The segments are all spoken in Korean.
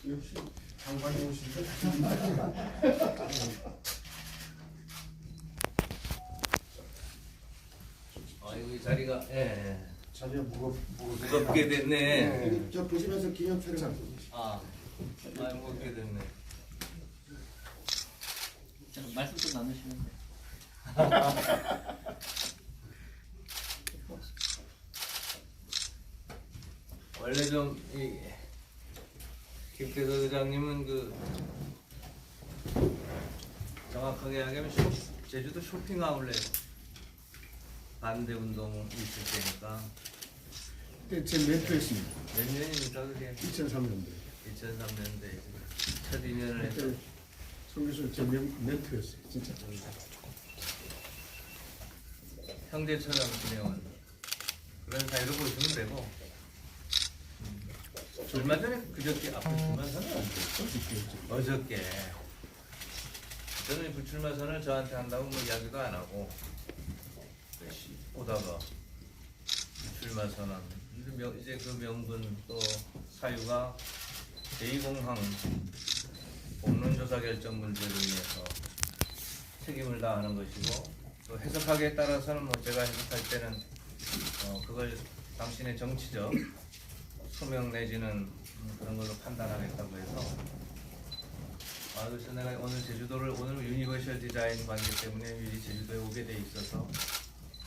역시 장관이 오시니까 아이고 이 자리가 자리가 무겁게 됐네. 네. 저 보시면서 기념 촬영. 무겁게 됐네. 말씀 좀 나누시면 돼요. 원래 좀 김태서 의장님은 정확하게 하면 제주도 쇼핑 아울렛 반대 운동 있을 때니까 그때 제 멘토였습니다. 몇 년입니까 그게? 2003년도에. 2003년도에 첫 인연을 해서 그때 송 교수 제 멘토였어요. 진짜. 형제처럼 지내온 그런 사이로 보시면 되고 얼마 전에 그저께 불출마 선언 안 됐어? 어저께 저는 불출마 선언을 저한테 한다고 뭐 이야기도 안 하고 오다가 불출마 선언 이제 그 명분 또 사유가 제2공항 공론조사 결정 문제로 인해서 책임을 다하는 것이고 또 해석하기에 따라서는 뭐 제가 해석할 때는 그걸 당신의 정치적 소명 내지는 그런 걸로 판단하겠다고 해서 그래서 내가 오늘 제주도를 오늘 유니버셜 디자인 관계 때문에 미리 제주도에 오게 돼 있어서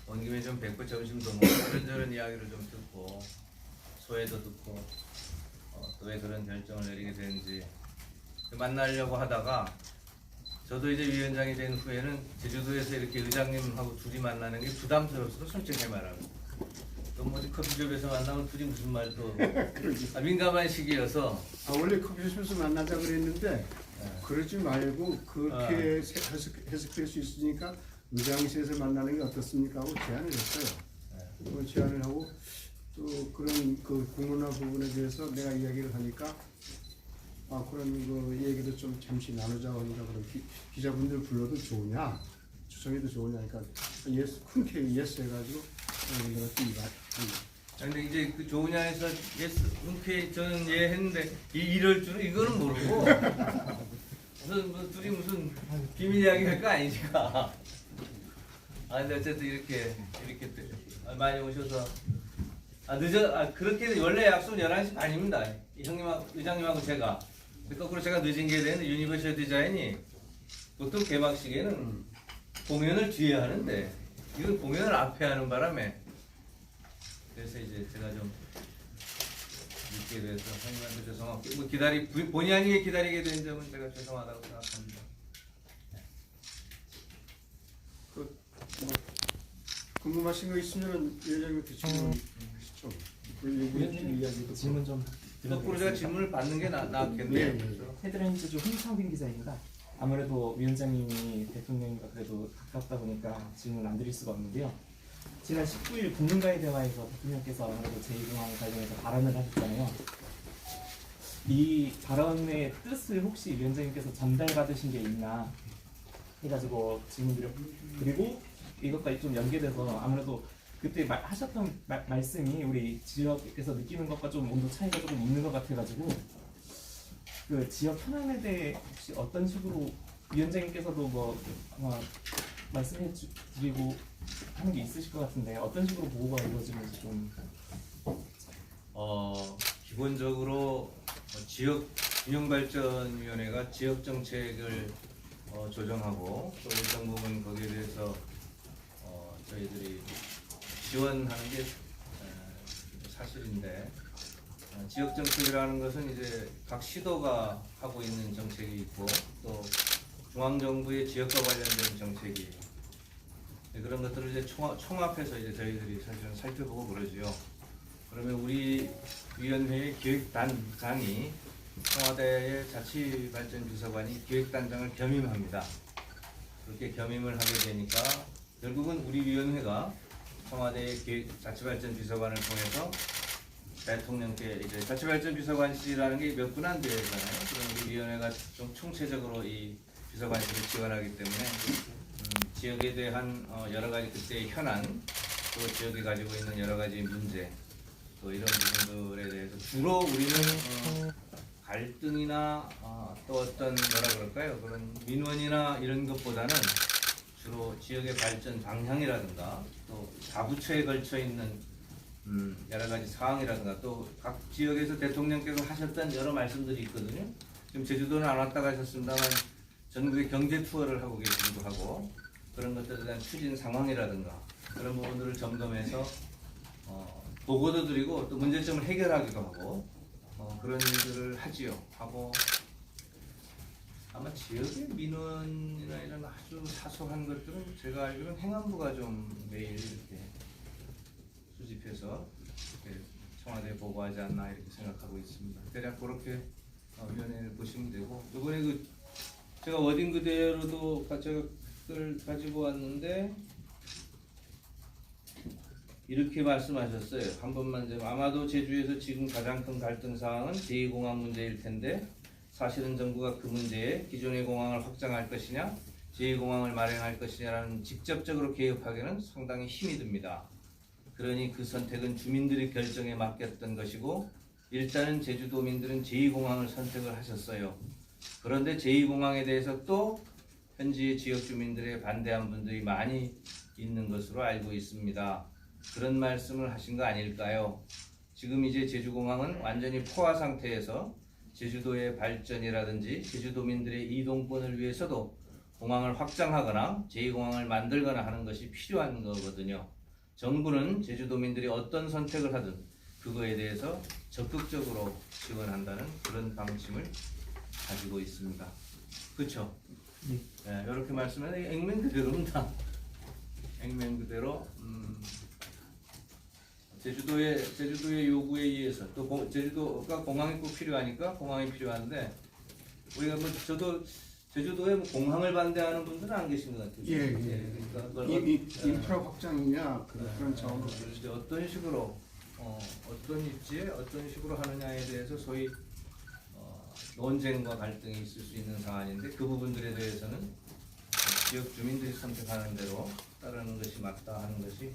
온 김에 좀 뵙고 점심도 먹고 이런저런 이야기를 좀 듣고 소회도 듣고 또 왜 그런 결정을 내리게 되는지 만나려고 하다가 저도 이제 위원장이 된 후에는 제주도에서 이렇게 의장님하고 둘이 만나는 게 부담스러워서 솔직히 말하면 또 뭐 커피숍에서 만나면 둘이 무슨 말도 민감한 시기여서 원래 커피숍에서 만나자 그랬는데 그러지 말고 그렇게 해석될 수 있으니까 의장실에서 만나는 게 어떻습니까 하고 제안을 했어요. 제안을 하고 또 그런 그 공론화 부분에 대해서 내가 이야기를 하니까 그런 그 얘기도 좀 잠시 나누자 하니까 그런 기자분들 불러도 좋으냐 추천해도 좋으냐 하니까 예스 흔쾌히 예스 해가지고 내가 또 근데 이제 그 좋으냐에서 예스 흔쾌히 저는 예 했는데 이럴 줄은 이거는 모르고 무슨 둘이 무슨 비밀 이야기 할 거 아니니까 근데 어쨌든 이렇게 많이 오셔서 그렇게 원래 약속 11시 반입니다. 형님하고 의장님하고 제가 거꾸로 제가 늦은 게 되는데 유니버셜 디자인이 보통 개막식에는 공연을 뒤에 하는데 이건 공연을 앞에 하는 바람에 그래서 이제 제가 좀 늦게 돼서 형님한테 죄송하고 뭐 본의 아니게 기다리게 된 점은 제가 죄송하다고 생각합니다. 궁금하신 거 있으면 위원장님한테 질문하시죠. 위원님 이야기도 질문 좀 거꾸로 제가 질문을 받는 게 낫겠네요. 헤드라인즈 홍창빈 기자입니다. 아무래도 위원장님이 대통령과 그래도 가깝다 보니까 질문을 안 드릴 수가 없는데요. 지난 19일 국민과의 대화에서 대통령께서 아무래도 제2공항 관련해서 발언을 하셨잖아요. 이 발언의 뜻을 혹시 위원장님께서 전달받으신 게 있나 해가지고 질문드렸고 그리고 이것과 좀 연계돼서 아무래도 그때 하셨던 말씀이 우리 지역에서 느끼는 것과 좀 온도 차이가 조금 있는 것 같아가지고 그 지역 현안에 대해 혹시 어떤 식으로 위원장님께서도 뭐 말씀해 드리고 하는 게 있으실 것 같은데 어떤 식으로 보고가 이루어지는지 좀 기본적으로 지역균형발전위원회가 지역정책을 조정하고 또 일정 부분 거기에 대해서 저희들이 지원하는 게 사실인데 지역정책이라는 것은 이제 각 시도가 하고 있는 정책이 있고 또 중앙정부의 지역과 관련된 정책이 그런 것들을 이제 총합해서 이제 저희들이 사실은 살펴보고 그러지요. 그러면 우리 위원회의 기획단장이 청와대의 자치발전비서관이 기획단장을 겸임합니다. 그렇게 겸임을 하게 되니까 결국은 우리 위원회가 청와대의 자치발전비서관을 통해서 대통령께 이제 자치발전비서관실이라는 게 몇 분 안 되잖아요. 그럼 우리 위원회가 좀 총체적으로 이 비서관실을 지원하기 때문에 지역에 대한 여러 가지 그때의 현안, 또 지역이 가지고 있는 여러 가지 문제, 또 이런 부분들에 대해서 주로 우리는 갈등이나 또 어떤 뭐라 그럴까요? 그런 민원이나 이런 것보다는 주로 지역의 발전 방향이라든가 또 다부처에 걸쳐 있는 여러 가지 사항이라든가 또 각 지역에서 대통령께서 하셨던 여러 말씀들이 있거든요. 지금 제주도는 안 왔다 가셨습니다만 전국의 경제 투어를 하고 계시기도 하고 그런 것들에 대한 추진 상황이라든가 그런 부분들을 점검해서 보고도 드리고 또 문제점을 해결하기도 하고 그런 일들을 하지요. 하고 아마 지역의 민원이나 이런 아주 사소한 것들은 제가 알기로는 행안부가 좀 매일 이렇게 수집해서 이렇게 청와대에 보고하지 않나 이렇게 생각하고 있습니다. 대략 그렇게 위원회를 보시면 되고 이번에 제가 워딩 그대로도 제가 가지고 왔는데 이렇게 말씀하셨어요. 한 번만 좀 아마도 제주에서 지금 가장 큰 갈등 사항은 제2공항 문제일 텐데 사실은 정부가 그 문제에 기존의 공항을 확장할 것이냐 제2공항을 마련할 것이냐라는 직접적으로 개혁하기에는 상당히 힘이 듭니다. 그러니 그 선택은 주민들의 결정에 맡겼던 것이고 일단은 제주도민들은 제2공항을 선택을 하셨어요. 그런데 제2공항에 대해서 또 현지 지역 주민들의 반대한 분들이 많이 있는 것으로 알고 있습니다. 그런 말씀을 하신 거 아닐까요? 지금 이제 제주공항은 완전히 포화 상태에서 제주도의 발전이라든지 제주도민들의 이동권을 위해서도 공항을 확장하거나 제2공항을 만들거나 하는 것이 필요한 거거든요. 정부는 제주도민들이 어떤 선택을 하든 그거에 대해서 적극적으로 지원한다는 그런 방침을 가지고 있습니다. 그렇죠? 네, 이렇게 말씀하면 액면 그대로입니다. 액면 그대로 제주도의 요구에 의해서 또 제주도가 공항이 꼭 필요하니까 공항이 필요한데 우리가 저도 제주도에 공항을 반대하는 분들은 안 계신 것 같아요. 예. 그러니까 그걸 인프라 확장이냐 그런 차원으로 이제 어떤 식으로 어떤 입지에 어떤 식으로 하느냐에 대해서 소위 논쟁과 갈등이 있을 수 있는 사안인데 그 부분들에 대해서는 지역 주민들이 선택하는 대로 따르는 것이 맞다 하는 것이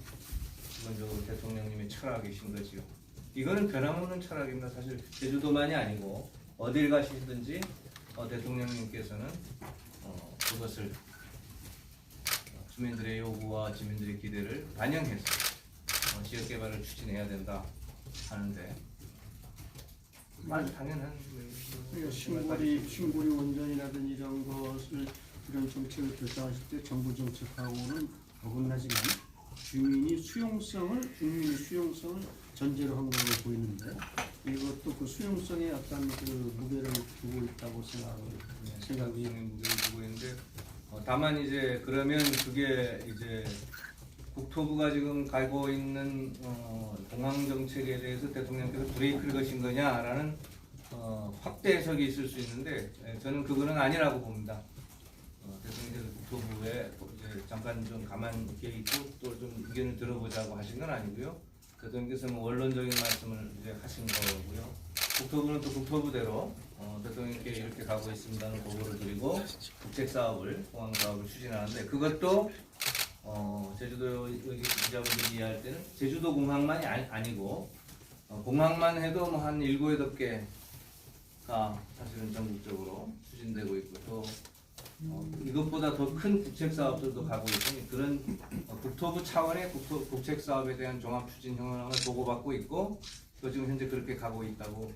기본적으로 대통령님의 철학이신 거지요. 이거는 변함없는 철학입니다. 사실 제주도만이 아니고 어딜 가시든지 대통령님께서는 그것을 주민들의 요구와 주민들의 기대를 반영해서 지역 개발을 추진해야 된다 하는데 당연한 신고리 원전이라든지 이런 것을 이런 정책을 결정하실 때 정부 정책하고는 어긋나지만 국민의 수용성을 전제로 한 걸로 보이는데 이것도 그 수용성에 어떤 그 무게를 두고 있다고 생각이 무게를 두고 있는데 다만 이제 그러면 그게 이제 국토부가 지금 가고 있는 공항 정책에 대해서 대통령께서 브레이크를 거신 거냐라는 확대 해석이 있을 수 있는데 저는 그거는 아니라고 봅니다. 대통령께서 국토부에 이제 잠깐 좀 가만 있게 있고 또 좀 의견을 들어보자고 하신 건 아니고요. 대통령께서는 원론적인 말씀을 이제 하신 거고요. 국토부는 또 국토부대로 대통령께 이렇게 가고 있습니다는 보고를 드리고 국책 사업을 공항 사업을 추진하는데 그것도 제주도 여기 기자분들이 이해할 때는 제주도 공항만이 아니고 공항만 해도 뭐 한 7, 8개가 사실은 전국적으로 추진되고 있고 또 이것보다 더 큰 국책 사업들도 가고 있으니 그런 국토부 차원의 국책 사업에 대한 종합 추진 현황을 보고받고 있고 또 지금 현재 그렇게 가고 있다고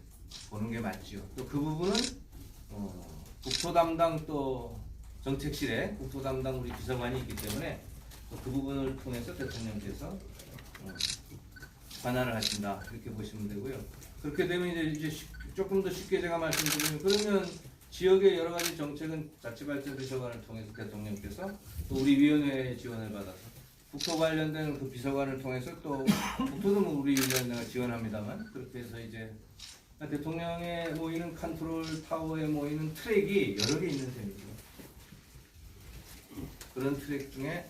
보는 게 맞지요. 또 그 부분은 국토 담당 또 정책실에 국토 담당 우리 비서관이 있기 때문에 그 부분을 통해서 대통령께서 관할을 하신다 이렇게 보시면 되고요. 그렇게 되면 이제 조금 더 쉽게 제가 말씀드리면 그러면 지역의 여러 가지 정책은 자치발전 비서관을 통해서 대통령께서 또 우리 위원회의 지원을 받아서 국토 관련된 그 비서관을 통해서 또 국토도 뭐 우리 위원회가 지원합니다만 그렇게 해서 이제 대통령에 모이는 컨트롤 타워에 모이는 트랙이 여러 개 있는 셈이죠. 그런 트랙 중에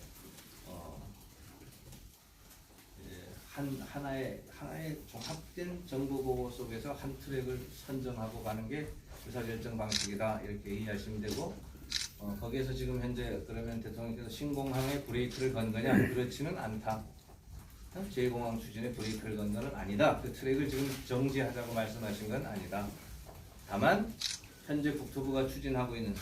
하나의 종합된 정보 보고 속에서 한 트랙을 선정하고 가는 게 의사결정 방식이다 이렇게 이해하시면 되고 거기에서 지금 현재 그러면 대통령께서 신공항에 브레이크를 건 거냐 그렇지는 않다. 제2공항 추진에 브레이크를 건 거는 아니다. 그 트랙을 지금 정지하자고 말씀하신 건 아니다. 다만 현재 국토부가 추진하고 있는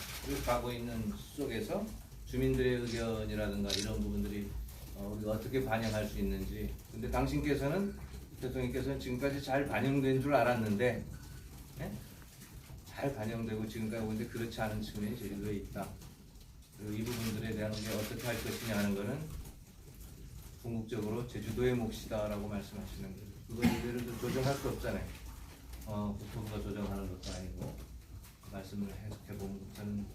가고 있는 속에서 주민들의 의견이라든가 이런 부분들이 우리가 어떻게 반영할 수 있는지. 근데 당신께서는 대통령께서는 지금까지 잘 반영된 줄 알았는데 예? 잘 반영되고 지금까지 오는데 그렇지 않은 측면이 제주도에 있다. 그리고 이 부분들에 대한 게 어떻게 할 것이냐 하는 것은 궁극적으로 제주도의 몫이다라고 말씀하시는 거죠. 그걸 예를 들어 조정할 수 없잖아요. 국토부가 조정하는 것도 아니고 말씀을 해석해보면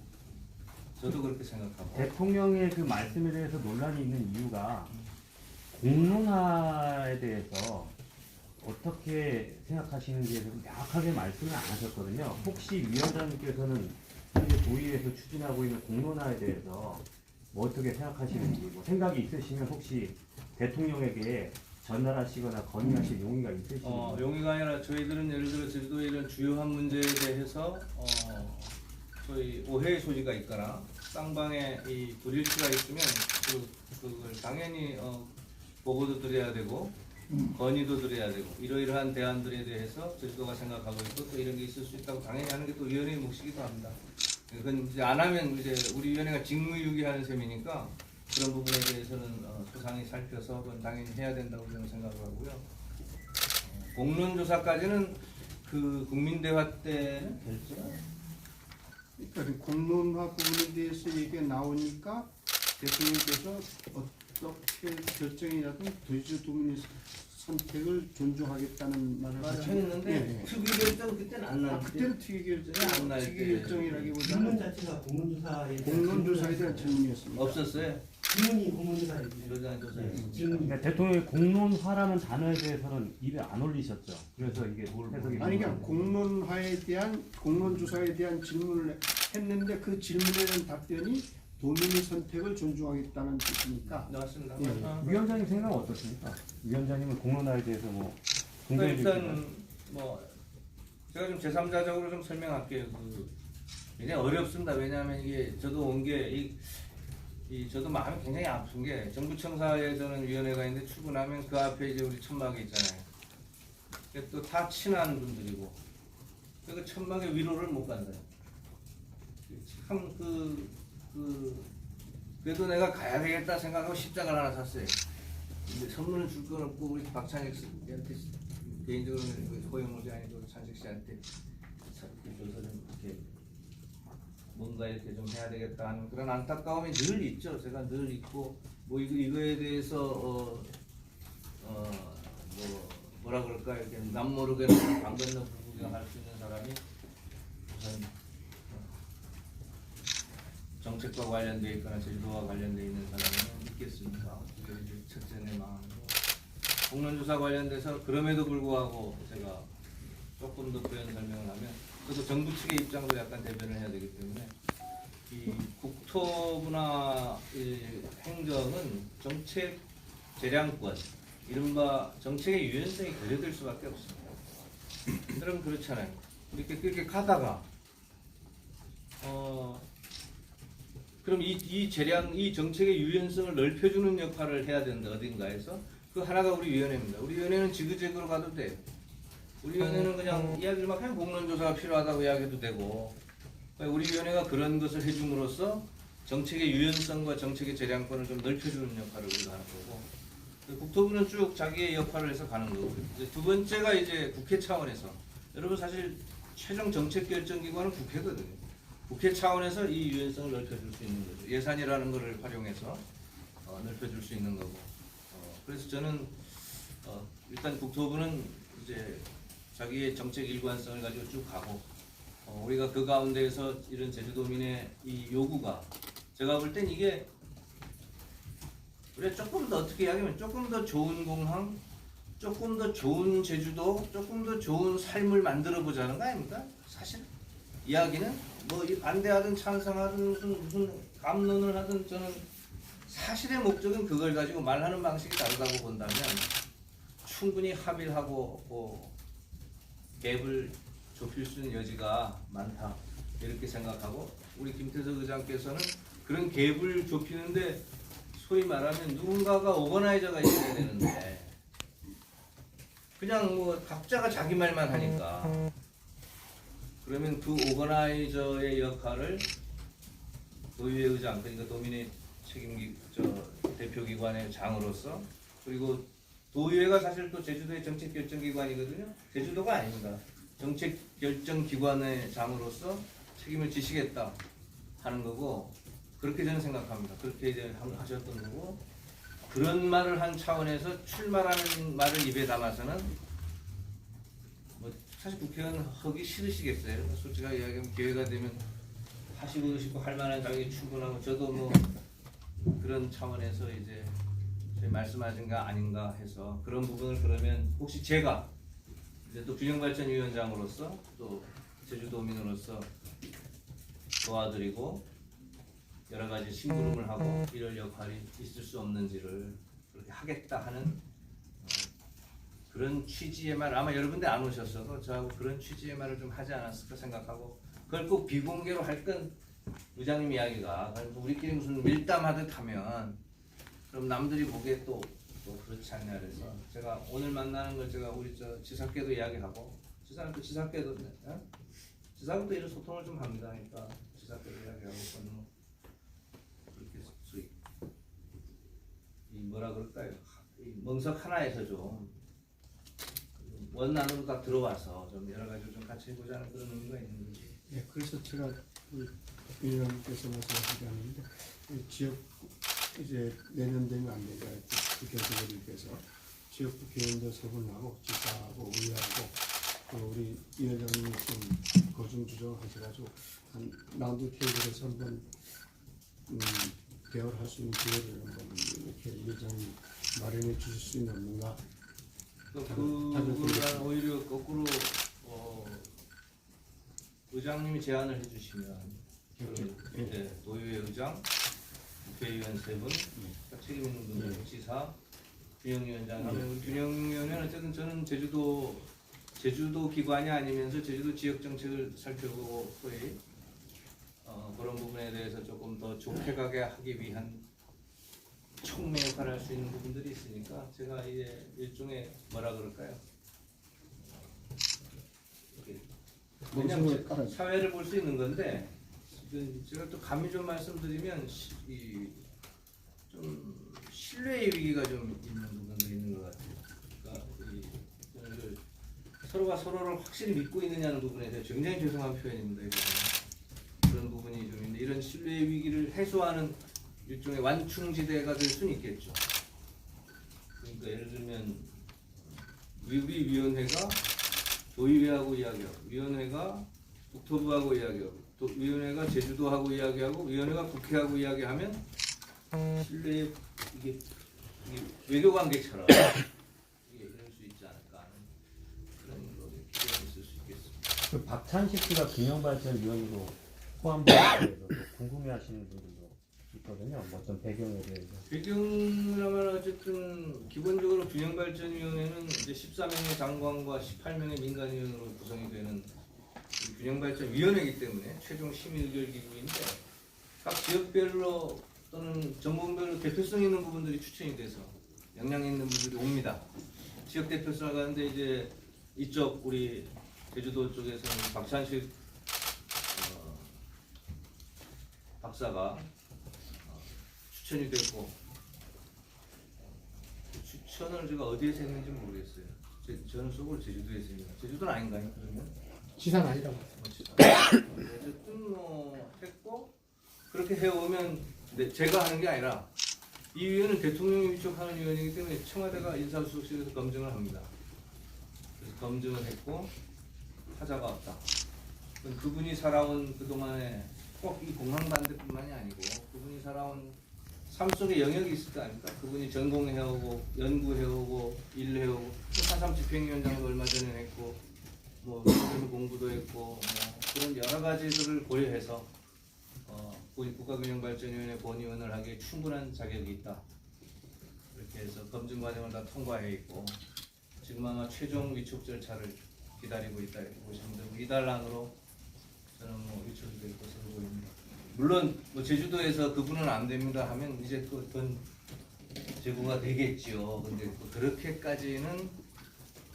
저도 그렇게 생각하고. 대통령의 그 말씀에 대해서 논란이 있는 이유가 공론화에 대해서 어떻게 생각하시는지에 대해서 명확하게 말씀을 안 하셨거든요. 혹시 위원장님께서는 현재 도의회에서 추진하고 있는 공론화에 대해서 뭐 어떻게 생각하시는지, 뭐 생각이 있으시면 혹시 대통령에게 전달하시거나 건의하실 용의가 있으신지. 용의가 아니라 저희들은 예를 들어 제주도의 이런 주요한 문제에 대해서 저희 오해의 소지가 있거나 쌍방에 이 불일치가 있으면 그걸 당연히 보고도 드려야 되고 건의도 드려야 되고 이러이러한 대안들에 대해서 제주도가 생각하고 있고 또 이런 게 있을 수 있다고 당연히 하는 게 또 위원회의 몫이기도 합니다. 그건 이제 안 하면 이제 우리 위원회가 직무유기하는 셈이니까 그런 부분에 대해서는 소상히 살펴서 그건 당연히 해야 된다고 저는 생각을 하고요. 공론조사까지는 그 국민대화 때는 결정. 그러니까 공론화 부분에 대해서 얘기가 나오니까 대통령께서 어떻게 결정이라든 도지도민의 선택을 존중하겠다는 말을 했는데 예, 예. 특위 결정 그때는 안 나왔는데 그때는 특위 결정이 안 날 특위 때. 결정이라기보다는 질문 자체가 공론조사에 공론조사에 대한 질문이었습니다. 없었어요. 질문이 공론조사에 이러다 조사에. 질문이 그러니까 대통령의 공론화라는 단어에 대해서는 입에 안 올리셨죠. 그래서 이게 해석이 아니 그냥 공론화에 대한 공론조사에 대한 질문을 했는데 그 질문에 대한 답변이 도민의 선택을 존중하겠다는 뜻이니까. 나왔습니다. 예. 위원장님 생각은 어떻습니까? 위원장님은 공론화에 대해서 뭐 그러니까 공개해 주시면. 일단 뭐 제가 좀 제3자적으로 좀 설명할게요. 굉장히 어렵습니다. 왜냐하면 이게 저도 온 게 저도 마음이 굉장히 아픈 게 정부청사에 저는 위원회가 있는데 출근하면 그 앞에 이제 우리 천막이 있잖아요. 또 다 친한 분들이고 그 천막의 위로를 못 간다. 참 그래도 내가 가야 되겠다 생각하고 십자가를 하나 샀어요. 근데 선물을 줄 건 없고 우리 박찬익 씨한테 개인적으로 호영물이 아니고 찬식 씨한테 줘서 좀 이렇게 뭔가 이렇게 좀 해야 되겠다 하는 그런 안타까움이 늘 있죠. 제가 늘 있고 뭐 이거에 대해서 뭐라 그럴까 이렇게 남 모르게 강 건너 불구경할 수 있는 사람이 우선 정책과 관련되어 있거나 제주도와 관련되어 있는 사람은 있겠습니까? 그게 이제 첫째 내 마음이고 공론조사 관련돼서 그럼에도 불구하고 제가 조금 더 부연 설명을 하면 저도 정부 측의 입장도 약간 대변을 해야 되기 때문에 이 국토부나 이 행정은 정책 재량권 이른바 정책의 유연성이 결여될 수밖에 없습니다. 여러분 그렇잖아요. 이렇게 그렇게 가다가 그럼 이 정책의 유연성을 넓혀주는 역할을 해야 된다 어딘가에서 그 하나가 우리 위원회입니다. 우리 위원회는 지그재그로 가도 돼요. 우리 위원회는 그냥 이야기를 막 하면 공론조사가 필요하다고 이야기해도 되고 우리 위원회가 그런 것을 해줌으로써 정책의 유연성과 정책의 재량권을 좀 넓혀주는 역할을 우리가 하는 거고 국토부는 쭉 자기의 역할을 해서 가는 거고 이제 두 번째가 이제 국회 차원에서 여러분 사실 최종 정책 결정 기관은 국회거든요. 국회 차원에서 이 유연성을 넓혀줄 수 있는 거죠. 예산이라는 것을 활용해서 넓혀줄 수 있는 거고. 그래서 저는 일단 국토부는 이제 자기의 정책 일관성을 가지고 쭉 가고 우리가 그 가운데에서 이런 제주도민의 이 요구가 제가 볼 땐 이게 우리가 조금 더 어떻게 이야기하면 조금 더 좋은 공항, 조금 더 좋은 제주도, 조금 더 좋은 삶을 만들어 보자는 거 아닙니까? 사실 이야기는 뭐 반대하든 찬성하든 무슨 감론을 하든 저는 사실의 목적은 그걸 가지고 말하는 방식이 다르다고 본다면 충분히 합의를 하고 갭을 좁힐 수 있는 여지가 많다 이렇게 생각하고 우리 김태석 의장께서는 그런 갭을 좁히는데 소위 말하면 누군가가 오거나이저가 있어야 되는데 그냥 뭐 각자가 자기 말만 하니까 그러면 그 오거나이저의 역할을 도의회 의장, 그러니까 도민의 대표기관의 장으로서, 그리고 도의회가 사실 또 제주도의 정책 결정기관이거든요. 제주도가 아닙니다. 정책 결정기관의 장으로서 책임을 지시겠다 하는 거고, 그렇게 저는 생각합니다. 그렇게 이제 하셨던 거고, 그런 말을 한 차원에서 출마라는 말을 입에 담아서는 뭐 사실 국회의원 하기 싫으시겠어요. 솔직하게 이야기하면 기회가 되면 하시고 싶고 할 만한 자격이 충분하고, 저도 뭐 그런 차원에서 이제 말씀하신 거 아닌가 해서 그런 부분을, 그러면 혹시 제가 이제 또 균형발전위원장으로서 또 제주도민으로서 도와드리고 여러 가지 심부름을 하고 이럴 역할이 있을 수 없는지를 그렇게 하겠다 하는 그런 취지의 말, 아마 여러분들 안 오셨어도 저하고 그런 취지의 말을 좀 하지 않았을까 생각하고, 그걸 꼭 비공개로 할 건 의장님 이야기가, 우리끼리 무슨 밀담하듯 하면 그럼 남들이 보기에 또 그렇지 않냐 그래서 제가 오늘 만나는 걸 제가 우리 지사께도 이야기하고, 지사께도 지사하고도 이런 소통을 좀 합니다. 그러니까 지사께도 이야기하고, 뭐 그렇게 소위 이 뭐라 그럴까요? 이 멍석 하나에서 좀 원안으로 다 들어와서 좀 여러 가지를 좀 같이 해보자는 그런 의미가 있는 거죠. 예, 그래서 제가 위원님께서 말씀하시는데 지역 이제 내년 되면 안 되니까 국회의원님께서 지역구 개원도 세분하고 지사하고 의회하고 또 우리 위원장님이 좀 거중주정하셔가지고 한 라운드 테이블에서 한번 대화를 할 수 있는 기회를 한번 이렇게 위원장님 마련해 주실 수 있는 없는가? 그거는 오히려 거꾸로 의장님이 제안을 해주시면 이제 도의회 의장, 국회의원 세 분, 책임 있는 분들, 지사, 균형위원장 하면, 균형위원회는 어쨌든 저는 제주도 기관이 아니면서 제주도 지역 정책을 살펴보고 소위 그런 부분에 대해서 조금 더 좋게 가게 하기 위한 촉매 역할을 할 수 있는 부분들이 있으니까, 제가 이제 일종의 뭐라 그럴까요? 그냥 사회를 볼 수 있는 건데, 제가 또 감히 좀 말씀드리면 좀 신뢰의 위기가 좀 있는 부분도 있는 것 같아요. 그러니까 서로가 서로를 확실히 믿고 있느냐는 부분에 대해서 굉장히 죄송한 표현입니다. 그런 부분이 좀 있는데, 이런 신뢰의 위기를 해소하는 일종의 완충지대가 될 수는 있겠죠. 그러니까 예를 들면 우리 위원회가 도의회하고 이야기하고, 위원회가 국토부하고 이야기하고, 또 위원회가 제주도하고 이야기하고, 위원회가 국회하고 이야기하면 신뢰의 이게 외교관계처럼 이게 이럴 수 있지 않을까 하는 그런 거 기대가 있을 수 있겠습니다. 그 박찬식 씨가 균형발전위원으로 포함되어 있어서 궁금해하시는 분들도 있거든요. 뭐 어떤 배경에 대해서. 배경이라면 어쨌든 기본적으로 균형발전위원회는 이제 14명의 장관과 18명의 민간위원으로 구성이 되는 균형발전위원회이기 때문에 최종 심의의결기구인데, 각 지역별로 또는 전문별로 대표성 있는 부분들이 추천이 돼서 역량 있는 분들이 옵니다. 지역 대표성을 가는데 이제 이쪽 우리 제주도 쪽에서는 박찬식 박사가 추천이 됐고, 추천을 제가 어디에서 했는지 모르겠어요. 저는 속으로 제주도에서 했습니다. 제주도는 아닌가요? 그러면? 지사는 아니라고. 어쨌든 뭐 했고, 그렇게 해오면 제가 하는 게 아니라 이 위원은 대통령이 위촉하는 위원이기 때문에 청와대가 인사수석실에서 검증을 합니다. 그래서 검증을 했고 하자가 없다. 그분이 살아온 그동안에 꼭 이 공항반대뿐만이 아니고 그분이 살아온 삶 속에 영역이 있을 거 아닙니까? 그분이 전공해오고 연구해오고 일해오고, 또 4.3 집행위원장도 얼마 전에 했고, 뭐 공부도 했고, 뭐 그런 여러 가지들을 고려해서 국가균형발전위원회 본위원을 하기에 충분한 자격이 있다. 이렇게 해서 검증 과정을 다 통과해 있고, 지금 아마 최종 위촉 절차를 기다리고 있다 이렇게 보시면 되고, 이달 안으로 저는 뭐 위촉이 될 것으로 보입니다. 물론 뭐 제주도에서 그분은 안 됩니다 하면 이제 또 어떤 제고가 되겠지요. 근데 또 그렇게까지는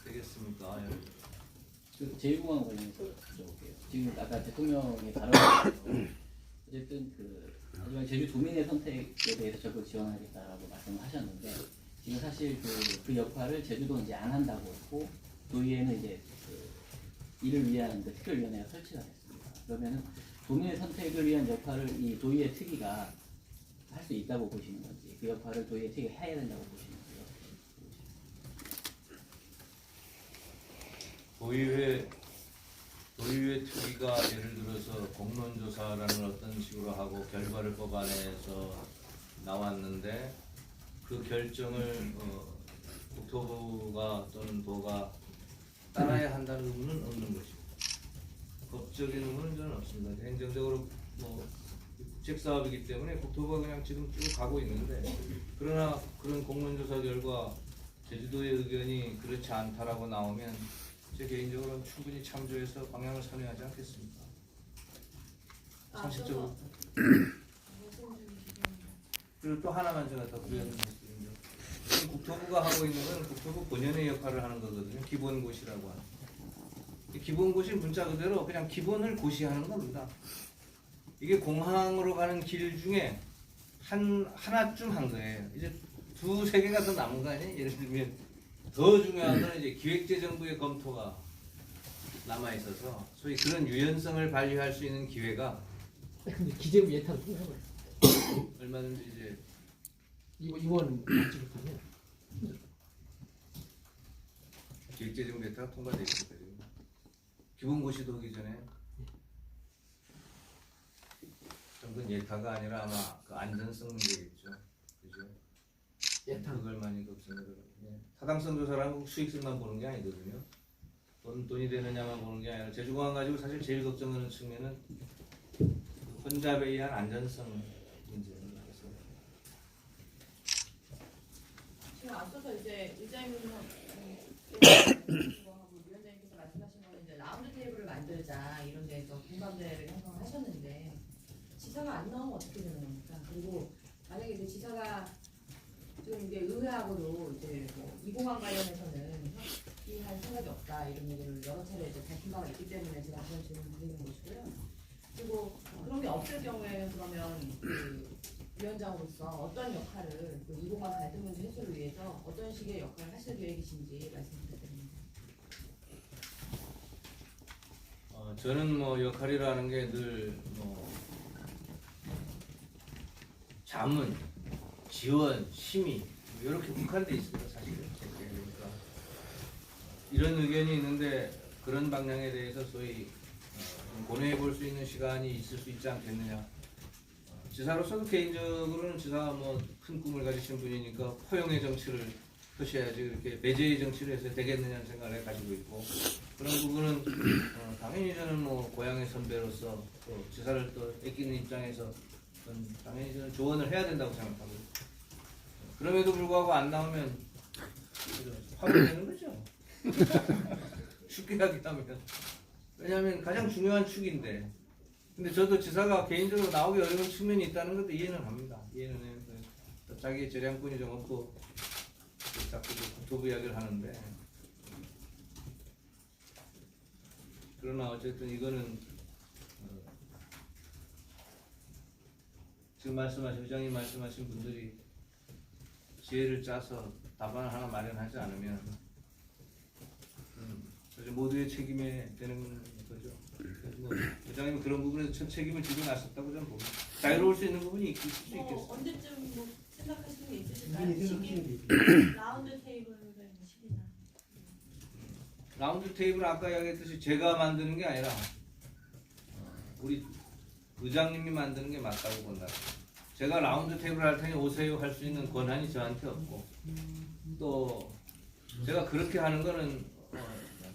되겠습니까? 그 제1공항 관련해서 여쭤볼게요. 지금 아까 대통령의 발언에서 어쨌든 하지만 제주도민의 선택에 대해서 적극 지원하겠다라고 말씀을 하셨는데 지금 사실 그 역할을 제주도는 이제 안 한다고 했고 도의회는 이제 이를 위한 특별위원회가 설치가 됐습니다. 그러면은 도민의 선택을 위한 역할을 이 도의회 특위가 할 수 있다고 보시는 건지 그 역할을 도의회 특위가 해야 된다고 보시는 건지. 도의회 특위가 예를 들어서 공론조사라는 어떤 식으로 하고 결과를 뽑아내서 나왔는데 그 결정을 국토부가 또는 도가 따라야 한다는 의무는 없는 것이고 법적인 의무는 저는 없습니다. 행정적으로 국책 사업이기 때문에 국토부가 그냥 지금 쭉 가고 있는데 그러나 그런 공론조사 결과 제주도의 의견이 그렇지 않다라고 나오면 제 개인적으로는 충분히 참조해서 방향을 선회하지 않겠습니까? 상식적으로. 그리고 또 하나만 제가 더 부연을 말씀드리면 지금 국토부가 하고 있는 건 국토부 본연의 역할을 하는 거거든요. 기본고시라고 하는. 이 기본고시 문자 그대로 그냥 기본을 고시하는 겁니다. 이게 공항으로 가는 길 중에 하나쯤 한 거예요. 이제 두세 개가 더 남은 거 아니에요? 예를 들면 더 중요한 건 이제 기획재정부의 검토가 남아 있어서 소위 그런 유연성을 발휘할 수 있는 기회가 근데 기재부 예타로 통과해버려. 얼마든지 이제 이원 받지 못하면 기획재정부 예타가 통과되어 있습니다. 기본고시도 오기 전에 그건 예타가 아니라 아마 그 안전성 문제겠죠. 그죠? 예타. 그걸 많이 걱정을 하거든요. 타당성 조사라는 수익성만 보는 게 아니거든요. 돈이 되느냐만 보는 게 아니라 제주공항 가지고 사실 제일 걱정하는 측면은 그 혼잡에 의한 안전성 문제입니다. 지금 앞서서 이제 의장님하고 위원장님께서 말씀하신 거는 이제 라운드 테이블을 만들자 이런 데서 공감대를 형성하셨는데 지사가 안 나오면 어떻게 되는 겁니까? 그리고 만약에 이제 지사가 지금 이제 의회하고도 이제 이공항 관련해서는 협의할 생각이 없다 이런 얘기를 여러 차례 이제 밝힌 바가 있기 때문에 제가 그런 질문 드리는 것이고요. 그리고 그런 게 없을 경우에는 그러면 그 위원장으로서 어떤 역할을 그 이공항 갈등 문제 해소를 위해서 어떤 식의 역할을 하실 계획이신지 말씀 부탁드립니다. 저는 역할이라는 게 늘 자문, 지원, 심의 이렇게 국한돼 있습니다. 사실은 그러니까 이런 의견이 있는데 그런 방향에 대해서 소위 고뇌해 볼 수 있는 시간이 있을 수 있지 않겠느냐. 지사로서도 개인적으로는 지사가 큰 꿈을 가지신 분이니까 포용의 정치를 표시해야지 그렇게 배제의 정치를 해서 되겠느냐는 생각을 가지고 있고 그런 부분은 당연히 저는 고향의 선배로서 또 지사를 또 아끼는 입장에서 당연히 저는 조언을 해야 된다고 생각하고 그럼에도 불구하고 안 나오면 화가 되는 거죠. 쉽게 하기하면 왜냐하면 가장 중요한 축인데 근데 저도 지사가 개인적으로 나오기 어려운 측면이 있다는 것도 이해는 합니다. 이해는 해요. 자기 재량권이 좀 없고 자꾸 국토부 이야기를 하는데 그러나 어쨌든 이거는 지금 의장님 말씀하신 분들이 지혜를 짜서 답안을 하나 마련하지 않으면 모두의 책임에 되는 거죠. 의장님은 그런 부분에서 첫 책임을 지고 나섰다고 저는 봅니다. 자유로울 수 있는 부분이 있을 수 있겠어요. 언제쯤 생각하시는 게 본인이 있으실까요? 생각하시는 게 있어요. 라운드 테이블을 시기나. 라운드 테이블 아까 이야기했듯이 제가 만드는 게 아니라 우리 의장님이 만드는 게 맞다고 본다. 제가 라운드 테이블 할 테니 오세요 할 수 있는 권한이 저한테 없고 또 제가 그렇게 하는 거는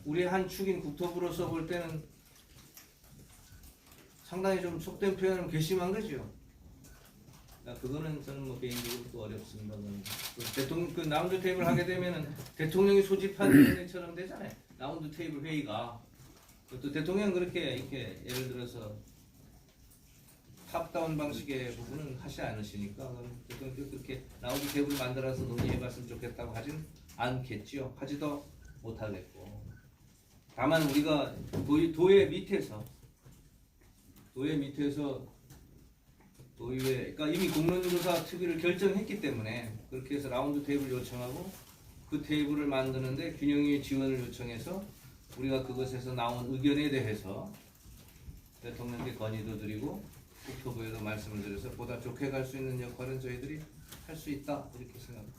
우리 한 축인 국토부로서 볼 때는 상당히 좀 속된 표현은 괘씸한 거죠. 그거는 저는 개인적으로 또 어렵습니다. 대통령 그 라운드 테이블 하게 되면은 대통령이 소집한 회의처럼 되잖아요. 라운드 테이블 회의가 또 대통령 그렇게 이렇게 예를 들어서 탑다운 방식의 부분은 하지 않으시니까 대통령 그렇게 라운드 테이블 만들어서 논의해봤으면 좋겠다고 하진 않겠지요. 하지도 못하겠고 다만 우리가 도의 밑에서 도의회, 그러니까 이미 공론조사 특위를 결정했기 때문에 그렇게 해서 라운드 테이블 요청하고 그 테이블을 만드는데 균형위의 지원을 요청해서 우리가 그것에서 나온 의견에 대해서 대통령께 건의도 드리고 국토부에도 말씀을 드려서 보다 좋게 갈 수 있는 역할은 저희들이 할 수 있다 이렇게 생각합니다.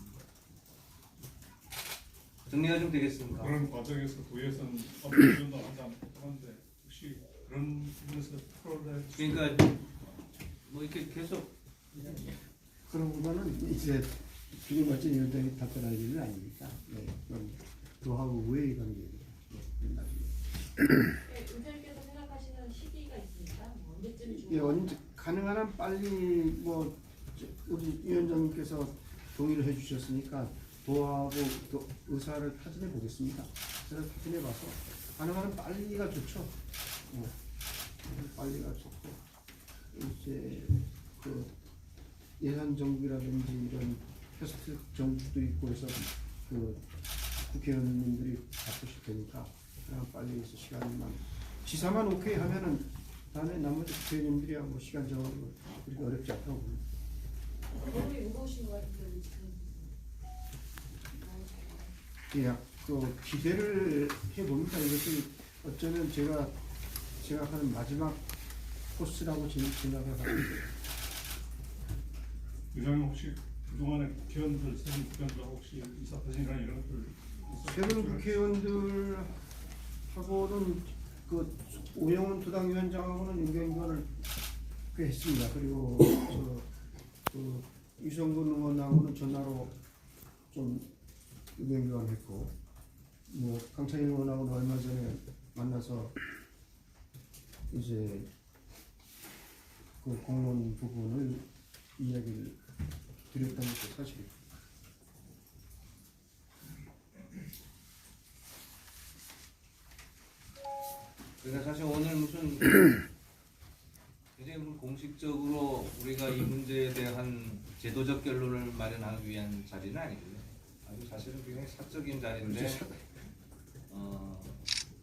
정리가 좀 되겠습니까? 그런 과정에서 도에서는 업무지원도 하는데 혹시 그런 부분에서 풀어낼 그러니까 뭐 이렇게 계속 그런 거는 이제 지금 어째 위원장이 답변할 일은 아니니까. 네, 그건 도하고 우회의 관계입니다. 네, 의장님께서 생각하시는 시기가 있습니까? 뭐 언제쯤 예, 중요한 언제 가능한 한 빨리 뭐 우리 위원장님께서 동의를 해주셨으니까 도하고 또 의사를 타진해 보겠습니다. 의사를 타진해 봐서 가능한 한 빨리가 좋죠. 빨리가 좋고 이제 그 예산 정국이라든지 이런 패스트 정국도 있고 해서 그 국회의원님들이 바쁘실 테니까 그냥 빨리 해서 시간만 지사만 오케이 하면은 다음에 나머지 국회의원님들이야 뭐 시간 정하고 그렇게 어렵지 않다고 봅니다. 너무 무거우신 것 같은데 지금. 예, 그 기대를 해봅니다. 이것이 어쩌면 제가 생각하는 마지막 코스라고 저는 생각을 합니다. 의장님 혹시 그동안에 국회의원들 새로운 국회의원들하고 혹시 의사타진이나 이런 것들 새로운 국회의원들하고는 그 오영훈 도당위원장하고는 인경교환을 꽤 했습니다. 그리고 그 유성근 의원하고는 전화로 좀 인경교환했고, 뭐 강창일 의원하고는 얼마 전에 만나서 이제 그 공론 부분을 이야기를 드렸다는 게 사실입니다. 그러니까 사실 오늘 무슨 이제 공식적으로 우리가 이 문제에 대한 제도적 결론을 마련하기 위한 자리는 아니고요. 아주 사실은 굉장히 사적인 자리인데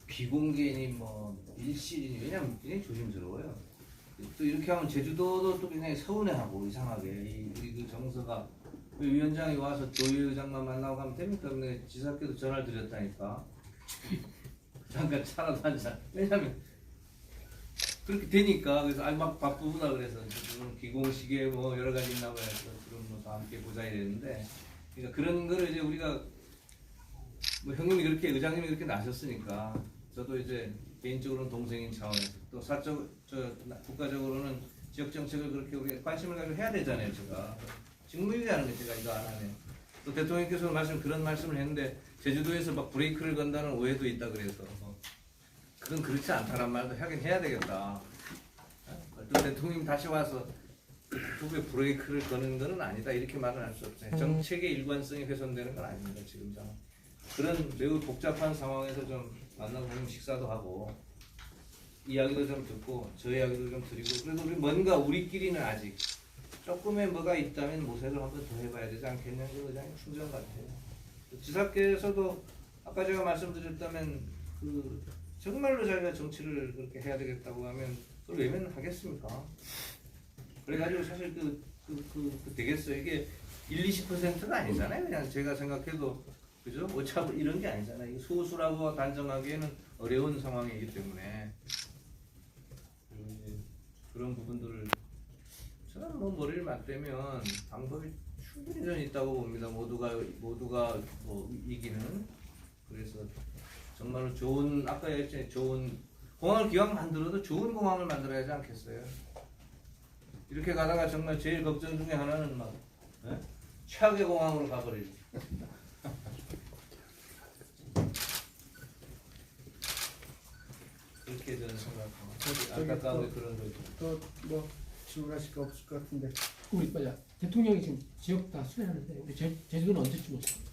비공개니 뭐 일실이니 왜냐면 굉장히 조심스러워요. 또 이렇게 하면 제주도도 또 굉장히 서운해하고 이상하게 우리 그 정서가 위원장이 와서 도의회장만 만나고 가면 됩니까? 근데 지사께도 전화를 드렸다니까. 잠깐 차라도 한잔. 왜냐면 그렇게 되니까 그래서 막 바쁘구나 그래서 지금 기공식에 뭐 여러 가지 있나 봐요. 그런 뭐 다 함께 보자 이랬는데 그러니까 그런 거를 이제 우리가 뭐 형님이 그렇게 의장님이 그렇게 나셨으니까 저도 이제 개인적으로는 동생인 차원에서 또 국가적으로는 지역 정책을 그렇게 우리가 관심을 가지고 해야 되잖아요. 제가 직무유기하는 게 제가 이거 안 하네. 또 대통령께서 그런 말씀을 했는데 제주도에서 막 브레이크를 건다는 오해도 있다 그래서 그건 그렇지 않다는 말도 하긴 해야 되겠다. 또 대통령이 다시 와서 국토부에 브레이크를 거는 건 아니다 이렇게 말은 할 수 없어요. 정책의 일관성이 훼손되는 건 아닙니다. 지금 상황. 그런 매우 복잡한 상황에서 좀 만나고 보면 식사도 하고 이야기도 좀 듣고 저 이야기도 좀 드리고 그래도 우리 뭔가 우리끼리는 아직 조금의 뭐가 있다면 모색을 한번 더 해봐야 되지 않겠냐는 게 의장님 충전 같아요. 지사께서도 아까 제가 말씀드렸다면 그 정말로 자기가 정치를 그렇게 해야 되겠다고 하면 그걸 왜면 하겠습니까? 그래가지고 사실 되겠어요. 이게 1-20%가 아니잖아요. 그냥 제가 생각해도 그죠? 어차피 이런 게 아니잖아요. 이게 소수라고 단정하기에는 어려운 상황이기 때문에 그런 부분들을 저는 뭐 머리를 맞대면 방법이 충분히 전 있다고 봅니다. 모두가 뭐 이기는. 그래서 정말로 좋은 아까 얘기했잖아요. 좋은 공항을 기왕 만들어도 좋은 공항을 만들어야 하지 않겠어요? 이렇게 가다가 정말 제일 걱정 중에 하나는 막 최악의 공항으로 가버리죠. 그렇게 저는 생각합니다. 안타까운 그런 거죠. 또뭐 질문하실 거 없을 것 같은데. 우리 뭐야 대통령이 지금 지역 다 수행하는데 우리 제주도는 언제쯤 오실까요?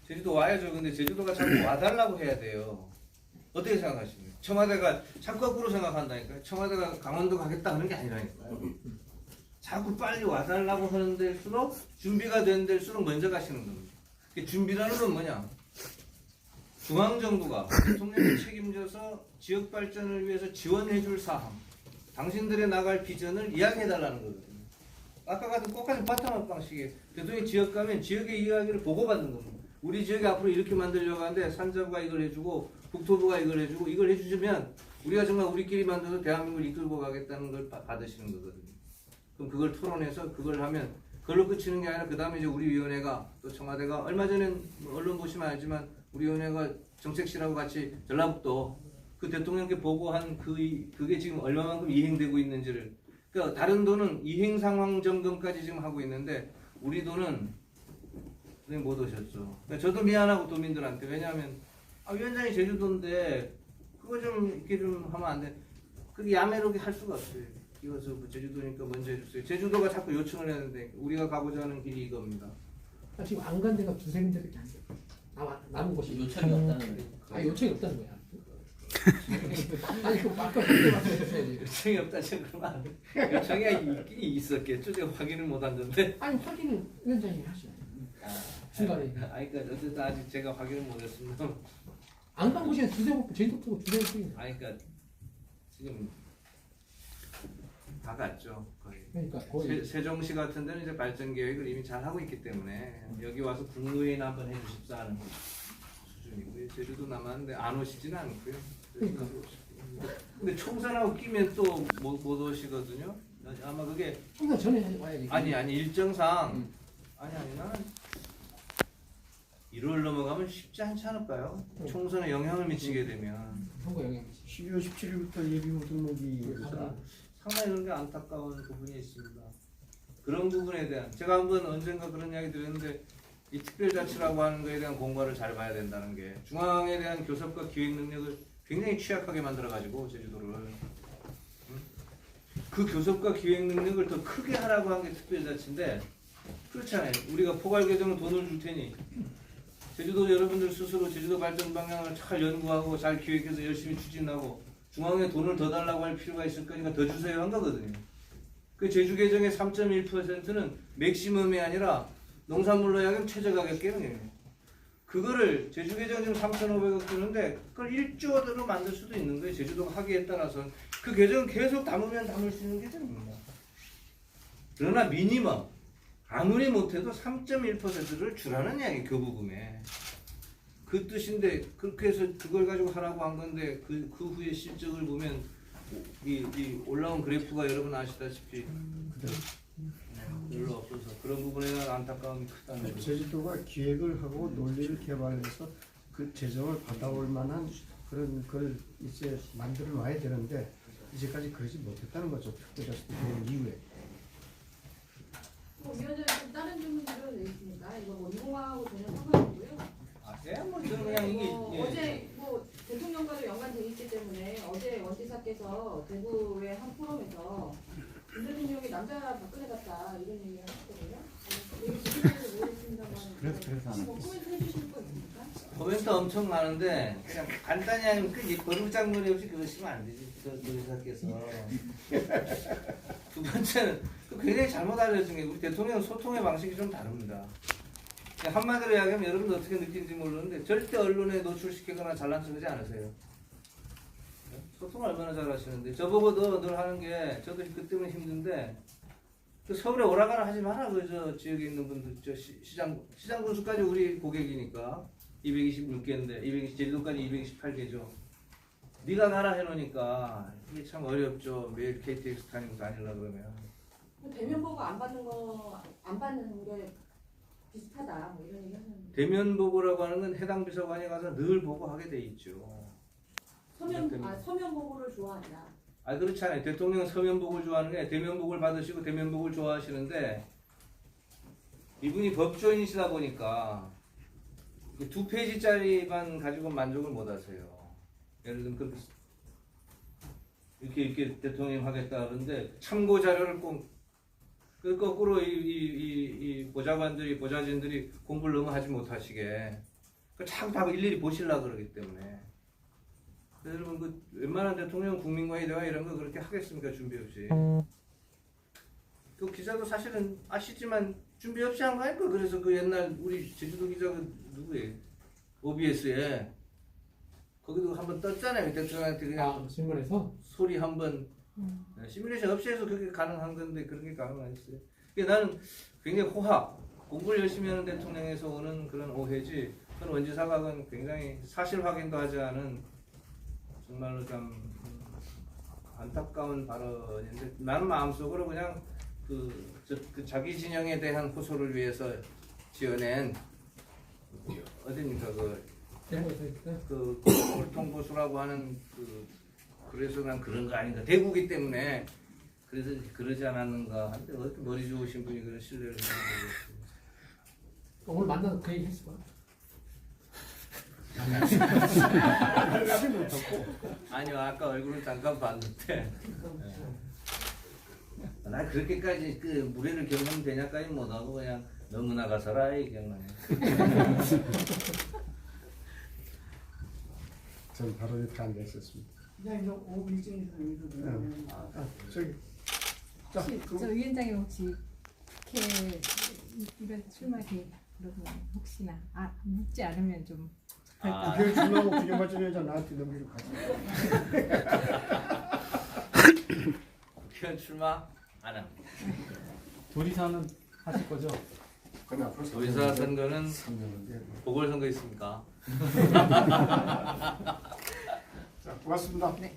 제주도 와야죠. 근데 제주도가 자꾸 와달라고 해야 돼요. 어떻게 생각하십니까? 청와대가 자꾸 거꾸로 생각한다니까요. 청와대가 강원도 가겠다 하는 게 아니라니까요. 자꾸 빨리 와달라고 하는 데일수록 준비가 된 데일수록 먼저 가시는 겁니다. 준비라는 건 뭐냐? 중앙정부가 대통령이 책임져서 지역 발전을 위해서 지원해줄 사항, 당신들의 나갈 비전을 이야기해달라는 거거든요. 아까 같은 똑같은 바텀업 방식에 대통령이 지역 가면 지역의 이야기를 보고받는 겁니다. 우리 지역이 앞으로 이렇게 만들려고 하는데 산자부가 이걸 해주고 국토부가 이걸 해주고 이걸 해주시면 우리가 정말 우리끼리 만들어서 대한민국을 이끌고 가겠다는 걸 받으시는 거거든요. 그럼 그걸 토론해서 그걸 하면 그걸로 끝이는 게 아니라 그 다음에 이제 우리 위원회가 또 청와대가 얼마 전에 언론 보시면 알지만 우리 위원회가 정책실하고 같이 전라북도 그 대통령께 보고한 그게 지금 얼마만큼 이행되고 있는지를, 그러니까 다른 도는 이행 상황 점검까지 지금 하고 있는데 우리 도는 못 오셨죠. 그러니까 저도 미안하고 도민들한테. 왜냐하면 위원장이 제주도인데 그거 좀 이렇게 좀 하면 안 돼. 그게 야매롭게 할 수가 없어요. 이것을 제주도니까 먼저 해주세요. 제주도가 자꾸 요청을 했는데 우리가 가고자 하는 길이 이겁니다. 지금 안 간 데가 두세 군데밖에 안 돼. 남은 곳이 요청이 없다는 요청이 없다는 거야. 아니 그 아까 그때 말씀하셨어야지. 요청이 없다 그러면 안 돼. 요청이 있긴 있었겠죠. 제가 확인을 못 한건데. 아니 확인은 위원장이 하셔야 돼. 중간에. 아니 그러니까 어쨌든 아직 제가 확인을 못했습니다. 안 간 곳이 두세 곳, 제주도 두세 곳인데. 아니 그러니까 지금 다 갔죠. 거의. 그러니까 거의. 세종시 같은 데는 이제 발전 계획을 이미 잘 하고 있기 때문에 여기 와서 국무회의나 한번 해주십사 하는 수준이고요. 제주도 남았는데 안 오시지는 않고요. 그러니까. 근데 총선하고 끼면 또 못 오시거든요. 아마 그게 항상 전에 와야지. 아니 일정상 아니 나는 1월 넘어가면 쉽지 않지 않을까요? 총선에 영향을 미치게 되면 선거 영향 미치. 12월 17일부터 예비후 등록이 상당히 그런 게 안타까운 부분이 있습니다. 그런 부분에 대한 제가 한번 언젠가 그런 이야기 드렸는데 이 특별자치라고 하는 거에 대한 공부를 잘 봐야 된다는 게 중앙에 대한 교섭과 기획 능력을 굉장히 취약하게 만들어가지고 제주도를 그 교섭과 기획 능력을 더 크게 하라고 한 게 특별자치인데 그렇잖아요. 우리가 포괄 개정은 돈을 줄 테니 제주도 여러분들 스스로 제주도 발전 방향을 잘 연구하고 잘 기획해서 열심히 추진하고 중앙에 돈을 더 달라고 할 필요가 있을 거니까 더 주세요 한 거거든요. 그 제주 개정의 3.1%는 맥시멈이 아니라 농산물로 하여금 최저가격 개념이에요. 그거를 제주 개정 지금 3,500억 주는데 그걸 1조로 만들 수도 있는 거예요. 제주도가 하기에 따라서 그 개정은 계속 담으면 담을 수 있는 개정입니다. 그러나 미니멈 아무리 못해도 3.1%를 주라는 이야기 교부금에 그 뜻인데 그렇게 해서 그걸 가지고 하라고 한 건데 그 후에 실적을 보면 이 올라온 그래프가 여러분 아시다시피 별로 없어서 그런 부분에 대한 안타까움이 크다는 거죠. 제주도가 기획을 하고 논리를 개발해서 그 재정을 받아올 만한 그런 걸 이제 만들어 놔야 되는데 이제까지 그러지 못했다는 거죠. 특별자치 개혁 이후에. 위원장님 좀 다른 질문들은 있습니까? 이거 뭐 이공화하고 전혀 상관없고요. 뭐 저는 그냥 이게 어제 뭐 대통령과도 연관돼 있기 때문에 어제 원지사께서 대구의 한 포럼에서 윤 대통령이 남자 박근혜 같다 이런 얘기를 하셨거든요. 이게 지금까지 모르겠습니다만 그래서 하는 뭐 코멘트 해주실 거 있습니까? 코멘트 엄청 많은데 그냥 간단히 하면 그 거루장머리 없이 그러시면 안 되지. 노지사께서 두 번째는 굉장히 잘못 알려진 게 우리 대통령 소통의 방식이 좀 다릅니다. 한마디로 이야기하면 여러분들 어떻게 느끼는지 모르는데 절대 언론에 노출시키거나 잘난 척하지 않으세요. 소통을 얼마나 잘하시는데 저보고도 늘 하는 게 저도 그 때문에 힘든데 그 서울에 오라가라 하지 마라. 그 저 지역에 있는 분들 저 시장 군수까지 우리 고객이니까 226개인데 제주도까지 228개죠. 네가 가라 해놓으니까 이게 참 어렵죠. 매일 KTX 타니고 다니려 그러면. 대면 보고 안 받는 게 비슷하다 뭐 이런 얘기 하는. 대면 보고라고 하는 건 해당 비서관이 가서 늘 보고하게 돼 있죠. 서면 보고를 좋아한다. 그렇잖아요. 대통령은 서면 보고를 좋아하는 게 대면 보고를 받으시고 대면 보고를 좋아하시는데 이분이 법조인이시다 보니까 2페이지짜리만 가지고 만족을 못 하세요. 예를 들면 이렇게 대통령이 하겠다 그러는데 참고 자료를 꼭 거꾸로 이 보좌진들이 공부를 너무 하지 못하시게 자꾸 다 일일이 보시려고 그러기 때문에 여러분 웬만한 대통령 국민과의 대화 이런 거 그렇게 하겠습니까? 준비 없이. 그 기자도 사실은 아시지만 준비 없이 한 거 아닐까? 그래서 그 옛날 우리 제주도 기자가 누구예요? OBS에 거기도 한번 떴잖아요. 대통령한테 그냥 신문에서 소리 한번 시뮬레이션 없이 해서 그게 가능한 건데 그런 게 가능하겠어요. 그러니까 나는 굉장히 공부를 열심히 하는 대통령에서 오는 그런 오해지. 그런 원지사각은 굉장히 사실 확인도 하지 않은 정말로 참 안타까운 발언인데 나는 마음속으로 그냥 그 자기 진영에 대한 호소를 위해서 지어낸 어디입니까 그 통보수라고 하는 그래서 난 그런 거 아닌가 대구기 때문에 그래서 그러지 않았는가 한데 어떻게 머리 좋으신 분이 그런 신뢰를 하는 거겠어요. 오늘 만나서 그 얘기 했어. 하지 못했고 아니요 아까 얼굴을 잠깐 봤는데 나 그렇게까지 그 무례를 경험되냐까지 못하고 그냥 너무나 가서라 이 경험에 전 바로 이렇게 앉아 있었습니다. 그냥 이거 5일정에서 저기 자 혹시 저 위원장님 혹시 국회 이번 출마 계획 그러면 혹시나 묻지 않으면 좀 될까? 국회 출마하고 비교받은 여자 나한테 넘기고 가지. 국회의원 출마 안 합니다. 도지사는 하실 거죠? 그건 앞으로 도지사 선거는 3년인데. 보궐선거 있습니까? 자 고맙습니다. 네.